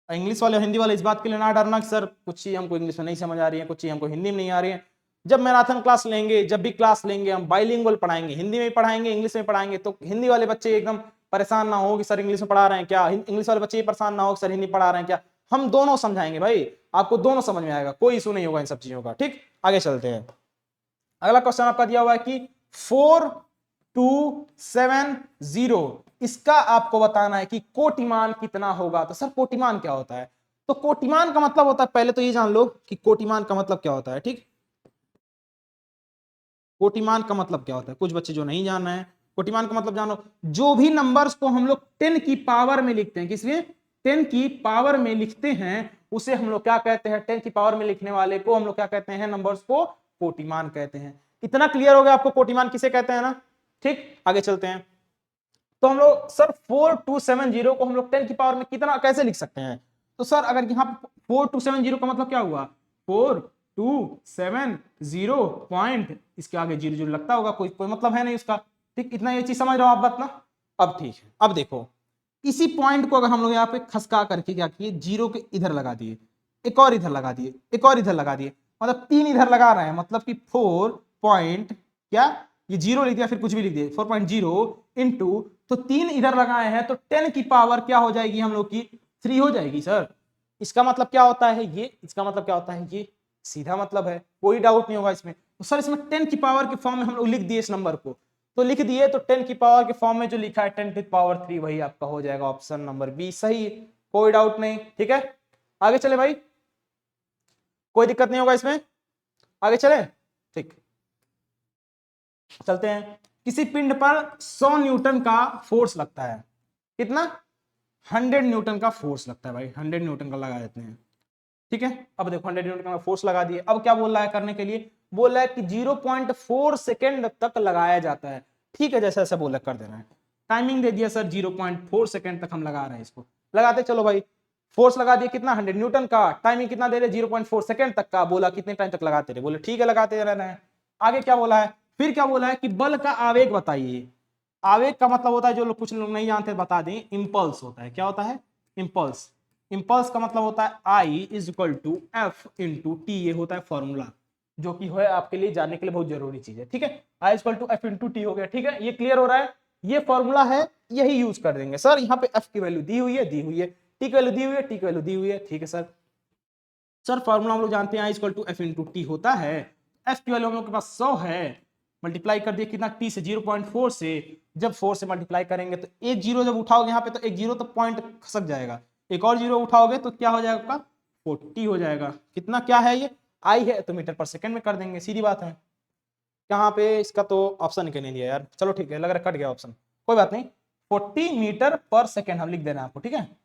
इंग्लिश वाले हिंदी वाले इस बात के लिए ना डरना कि सर कुछ चीज हमको इंग्लिश में नहीं समझ आ रही है, कुछ चीज हमको हिंदी में नहीं आ रही है। जब मैराथन क्लास लेंगे, जब भी क्लास लेंगे, हम बाइलिंगुअल पढ़ाएंगे, हिंदी में पढ़ाएंगे इंग्लिश में पढ़ाएंगे, तो हिंदी वाले बच्चे एकदम परेशान ना हो कि सर इंग्लिश में पढ़ा रहे हैं क्या, इंग्लिश वाले बच्चे परेशान ना हो कि सर हिंदी पढ़ा रहे हैं क्या। हम दोनों समझाएंगे भाई, आपको दोनों समझ में आएगा, कोई इशू नहीं होगा इन सब चीजों का। ठीक, आगे चलते हैं। अगला क्वेश्चन आपका दिया हुआ है कि 4270, इसका आपको बताना है कि कोटिमान कितना होगा। तो सर कोटिमान क्या होता है? तो कोटिमान का मतलब होता है, पहले तो ये जान लो कि कोटिमान का मतलब क्या होता है। ठीक, कोटिमान का मतलब क्या होता है, कुछ बच्चे जो नहीं जान रहे हैं, कोटिमान का मतलब जानो, जो भी नंबर्स को हम लोग 10 की पावर में लिखते हैं, किसमें? 10 की पावर में लिखते हैं, उसे हम लोग क्या कहते हैं, 10 की पावर में लिखने वाले को हम लोग क्या कहते हैं, नंबर्स को कोटिमान कहते हैं। इतना क्लियर हो गया आपको कोटिमान किसे कहते हैं ना। ठीक, आगे चलते हैं। तो हम लोग सर 4270 को हम लोग 10 की पावर में कितना कैसे लिख सकते हैं, तो सर अगर यहाँ 4270 का मतलब क्या हुआ, 4270 पॉइंट, इसके आगे 00 लगता होगा, कोई कोई मतलब है नहीं उसका। ठीक, इतना ये चीज समझ रहे हो आप बात ना। अब ठीक है, अब देखो इसी पॉइंट को अगर हम लोग यहाँ पे खसका करके क्या किए, 0 के इधर लगा दिए, एक और इधर लगा दिए, एक और इधर लगा दिए, मतलब 3 इधर लगा रहे हैं, मतलब कि 4 पॉइंट क्या, ये 0 लिख दिया फिर कुछ भी लिख दिए, 4.0 इंटू, तो 3 इधर लगाए हैं, तो 10 की पावर क्या हो जाएगी हम लोग की, 3 हो जाएगी सर। इसका मतलब क्या होता है ये, इसका मतलब क्या होता है ये, सीधा मतलब है, कोई डाउट नहीं होगा इसमें। तो सर इसमें 10 की पावर के फॉर्म में हम लोग लिख दिए इस नंबर को, तो लिख दिए, तो 10 की पावर के फॉर्म में जो लिखा है 10 की पावर 3 वही आपका हो जाएगा ऑप्शन नंबर बी सही है, कोई डाउट नहीं। ठीक है, आगे चले भाई, कोई दिक्कत नहीं होगा इसमें, आगे चले। ठीक, चलते हैं। किसी पिंड पर 100 न्यूटन का फोर्स लगता है, कितना, 100 न्यूटन का फोर्स लगता है भाई, 100 न्यूटन का लगा देते हैं। ठीक है, अब देखो 100 न्यूटन का फोर्स लगा दिए, अब क्या बोल रहा है करने के लिए, बोल रहा है कि 0.4 सेकेंड तक लगाया जाता है। ठीक है, जैसा जैसा बोला कर देना है, टाइमिंग दे दिया सर 0.4 सेकेंड तक हम लगा रहे हैं, इसको लगाते चलो भाई। फोर्स लगा दिया कितना, 100 न्यूटन का, टाइमिंग कितना दे रहे, 0.4 सेकेंड तक का, बोला कितने टाइम तक लगाते रहे, बोले ठीक है लगाते रहना है। आगे क्या बोला है, फिर क्या बोला है कि बल का आवेग बताइए। आवेग का मतलब होता है, जो लोग कुछ लोग नहीं जानते बता दें, इंपल्स होता है। क्या होता है, इंपल्स। इंपल्स का मतलब होता है I is equal to F into t, ये होता है फॉर्मूला, जो कि है आपके लिए जानने के लिए बहुत जरूरी चीज है। ठीक है, I is equal to F into t हो गया। ठीक है, ये क्लियर हो रहा है, ये फॉर्मूला है, यही यूज कर देंगे सर। यहाँ पे एफ की वैल्यू दी हुई है, दी हुई है, टी की वैल्यू दी हुई है, टी की वैल्यू दी हुई है। ठीक है सर, सर फॉर्मूला हम लोग जानते हैं I equal to F into t होता है, एफ की वैल्यू हम लोग के पास 100 है, मल्टीप्लाई कर दिए कितना, टी से 0.4 से, जब 4 से मल्टीप्लाई करेंगे तो एक जीरो जब उठाओगे यहाँ पे तो एक जीरो तो पॉइंट खसक जाएगा, एक और जीरो उठाओगे तो क्या हो जाएगा आपका 40 हो जाएगा। कितना क्या है ये, आई है तो मीटर पर सेकंड में कर देंगे, सीधी बात है। यहाँ पे इसका तो ऑप्शन ही नहीं दिया यार, चलो ठीक है, लग रहा है कट गया ऑप्शन, कोई बात नहीं, 40 मीटर पर सेकंड हम लिख देना आपको। ठीक है,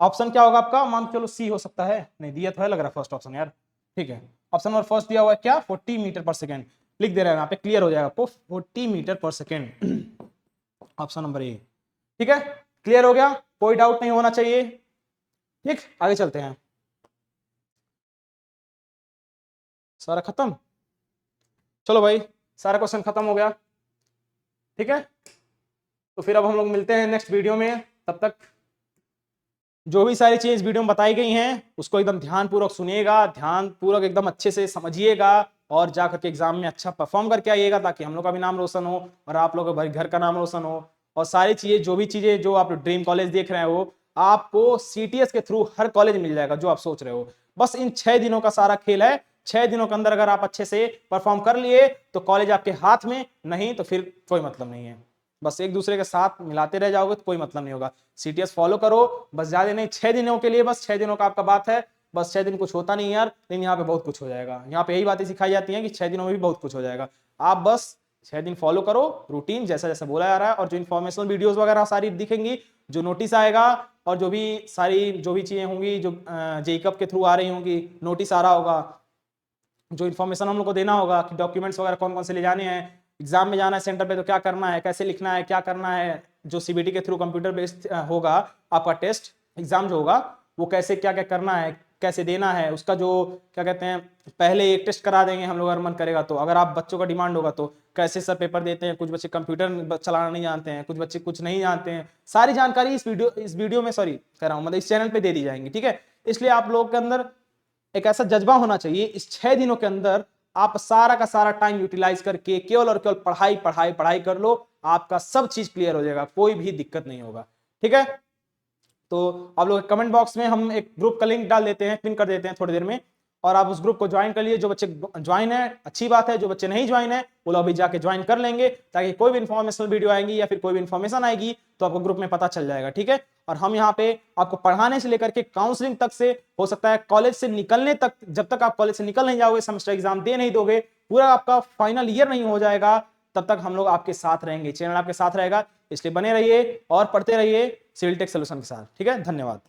ऑप्शन क्या होगा आपका, मान चलो सी हो सकता है, नहीं दिया तो है लग रहा है फर्स्ट ऑप्शन यार। ठीक है, ऑप्शन नंबर फर्स्ट दिया हुआ है क्या, 40 मीटर पर सेकंड लिख दे रहा है यहाँ पे, क्लियर हो जाएगा आपको 40 मीटर पर सेकंड, ऑप्शन नंबर ए। ठीक है, क्लियर हो गया, कोई डाउट नहीं होना चाहिए। ठीक, आगे चलते हैं, सारा खत्म, चलो भाई सारा क्वेश्चन खत्म हो गया। ठीक है, तो फिर अब हम लोग मिलते हैं नेक्स्ट वीडियो में, तब तक जो भी सारी चीज वीडियो में बताई गई हैं उसको एकदम ध्यानपूर्वक सुनिएगा, ध्यानपूर्वक एकदम अच्छे से समझिएगा, और जा करके एग्जाम में अच्छा परफॉर्म करके आइएगा, ताकि हम लोग का भी नाम रोशन हो और आप लोगों का घर का नाम रोशन हो। और सारी चीजें जो भी चीजें जो आप ड्रीम कॉलेज देख रहे हो, आपको सीटीएस के थ्रू हर कॉलेज मिल जाएगा जो आप सोच रहे हो। बस इन 6 दिनों का सारा खेल है, 6 दिनों के अंदर अगर आप अच्छे से परफॉर्म कर लिए तो कॉलेज आपके हाथ में, नहीं तो फिर कोई मतलब नहीं है। बस एक दूसरे के साथ मिलाते रह जाओगे तो कोई मतलब नहीं होगा। सीटीएस फॉलो करो, बस ज्यादा नहीं, 6 दिनों के लिए, बस 6 दिनों का आपका बात है, बस 6 दिन कुछ होता नहीं यार, लेकिन यहाँ पे बहुत कुछ हो जाएगा। यहाँ पे यही बातें सिखाई जाती हैं कि 6 दिनों में भी बहुत कुछ हो जाएगा। आप बस 6 दिन फॉलो करो रूटीन जैसा जैसा बोला जा रहा है, और जो इन्फॉर्मेशनल वीडियोस वगैरह सारी दिखेंगी, जो नोटिस आएगा, और जो भी सारी जो भी चीजें होंगी, जो जेईई के थ्रू आ रही होंगी, नोटिस आ रहा होगा, जो इन्फॉर्मेशन हम लोग को देना होगा कि डॉक्यूमेंट्स वगैरह कौन कौन से ले जाने हैं, एग्जाम में जाना है सेंटर पे तो क्या करना है, कैसे लिखना है, क्या करना है, जो सीबीटी के थ्रू कंप्यूटर बेस्ड होगा आपका टेस्ट एग्जाम जो होगा, वो कैसे क्या क्या करना है, कैसे देना है, उसका जो क्या कहते हैं, पहले एक टेस्ट करा देंगे हम लोग अगर मन करेगा तो, अगर आप बच्चों का डिमांड होगा तो कैसे सर पेपर देते हैं, कुछ बच्चे कंप्यूटर चलाना नहीं जानते हैं, कुछ बच्चे कुछ नहीं जानते हैं, सारी जानकारी इस वीडियो में सॉरी कह रहा हूँ मतलब इस चैनल पे दे दी जाएंगी। ठीक है, इसलिए आप लोगों के अंदर एक ऐसा जज्बा होना चाहिए, इस 6 दिनों के अंदर आप सारा का सारा टाइम यूटिलाइज करके केवल और केवल पढ़ाई पढ़ाई पढ़ाई कर लो, आपका सब चीज क्लियर हो जाएगा, कोई भी दिक्कत नहीं होगा। ठीक है, तो आप लोग कमेंट बॉक्स में हम एक ग्रुप का लिंक डाल देते हैं, पिन कर देते हैं थोड़ी देर में, और आप उस ग्रुप को ज्वाइन कर लिए। जो बच्चे ज्वाइन है अच्छी बात है, जो बच्चे नहीं ज्वाइन है वो लोग अभी जाके ज्वाइन कर लेंगे, ताकि कोई भी इन्फॉर्मेशनल वीडियो आएगी या फिर कोई भी इन्फॉर्मेशन आएगी तो आपको ग्रुप में पता चल जाएगा। ठीक है, और हम यहाँ पे आपको पढ़ाने से लेकर के काउंसलिंग तक से, हो सकता है कॉलेज से निकलने तक, जब तक आप कॉलेज से निकल नहीं जाओगे, सेमेस्टर एग्जाम दे नहीं दोगे, पूरा आपका फाइनल ईयर नहीं हो जाएगा, तब तक हम लोग आपके साथ रहेंगे, चैनल आपके साथ रहेगा। इसलिए बने रहिए और पढ़ते रहिए सिविल टेक सोल्यूशन के साथ। ठीक है, धन्यवाद।